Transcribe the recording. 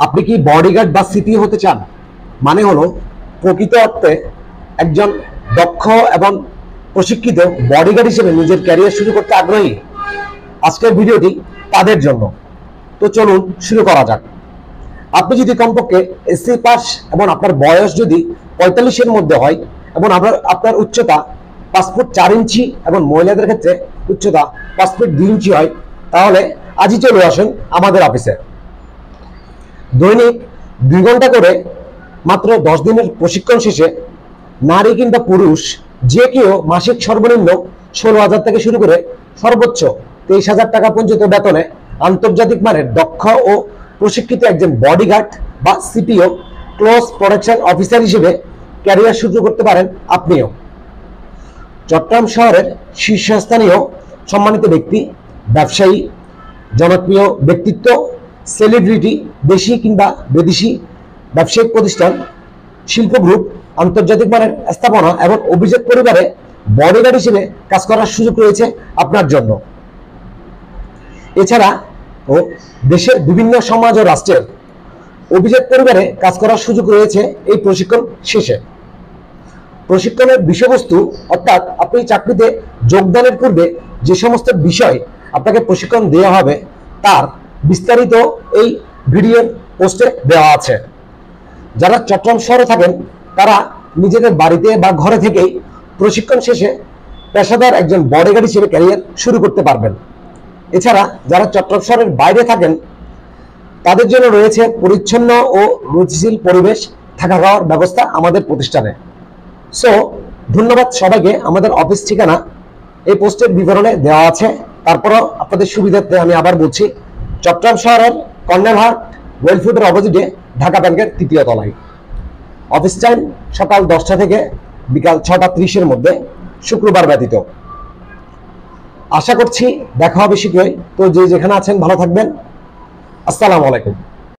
আপনি কি বডিগার্ড বা সিপি হতে চান? মানে হলো প্রকৃত অর্থে একজন দক্ষ এবং প্রশিক্ষিত বডিগার্ড হিসেবে নিজের ক্যারিয়ার শুরু করতে আগ্রহী? আজকের ভিডিওটি তাদের জন্য। তো চলুন শুরু করা যাক। আপনি যদি কমপক্ষে এসসি পাস এবং আপনার বয়স যদি 45-এর মধ্যে হয় এবং আপনার উচ্চতা 5 ফুট 4 ইঞ্চি এবং মহিলাদের ক্ষেত্রে উচ্চতা 5 ফুট 2 ইঞ্চি হয়, তাহলে আজই চলে আসুন আমাদের অফিসে। দৈনিক 2 ঘন্টা করে মাত্র 10 দিনের প্রশিক্ষণ শেষে নারী কিংবা পুরুষ যে কেউ মাসিক সর্বনিম্ন 16,000 থেকে শুরু করে সর্বোচ্চ 23,000 টাকা পর্যন্ত বেতনে আন্তর্জাতিক মানের দক্ষ ও প্রশিক্ষিত একজন বডিগার্ড বা সিপিও ক্লোজ প্রোটেকশন অফিসার হিসেবে ক্যারিয়ার শুরু করতে পারেন আপনিও। চট্টগ্রাম শহরের শীর্ষস্থানীয় সম্মানিত ব্যক্তি, ব্যবসায়ী, জনপ্রিয় ব্যক্তিত্ব, সেলিব্রিটি, দেশি কিংবা বিদেশি ব্যবসায়িক প্রতিষ্ঠান, শিল্প গ্রুপ, আন্তর্জাতিক মানের স্থাপনা এবং অভিজাত পরিবারে বডিগার্ড হিসেবে কাজ করার সুযোগ রয়েছে আপনার জন্য। এছাড়া ও দেশের বিভিন্ন সমাজ ও রাষ্ট্রের অভিজাত পরিবারে কাজ করার সুযোগ রয়েছে এই প্রশিক্ষণ শেষে। প্রশিক্ষণের বিষয়বস্তু অর্থাৎ আপনি চাকরিতে যোগদানের পূর্বে যে সমস্ত বিষয় আপনাকে প্রশিক্ষণ দেওয়া হবে তার বিস্তারিত এই ভিডিওর পোস্টে দেওয়া আছে। যারা চট্টগ্রাম শহরে থাকেন তারা নিজেদের বাড়িতে বা ঘরে থেকেই প্রশিক্ষণ শেষে পেশাদার একজন বডিগার্ড হিসেবে ক্যারিয়ার শুরু করতে পারবেন। এছাড়া যারা চট্টগ্রাম শহরের বাইরে থাকেন তাদের জন্য রয়েছে পরিচ্ছন্ন ও রুচিশীল পরিবেশ, থাকা খাওয়ার ব্যবস্থা আমাদের প্রতিষ্ঠানে। সো ধন্যবাদ সবাইকে। আমাদের অফিস ঠিকানা এই পোস্টের বিবরণে দেওয়া আছে। তারপরও আপনাদের সুবিধার্থে আমি আবার বলছি, চট্টগ্রাম শহরের কর্নারহাট ওয়েলফুডের অপোজিটে ঢাকা ব্যাংকের 3য় তলায়। অফিস টাইম সকাল 10টা থেকে বিকাল 6টা 30-এর মধ্যে, শুক্রবার ব্যতীত। আশা করছি দেখা হবে শীঘ্রই। তো যে যেখানে আছেন ভালো থাকবেন। আসসালামু আলাইকুম।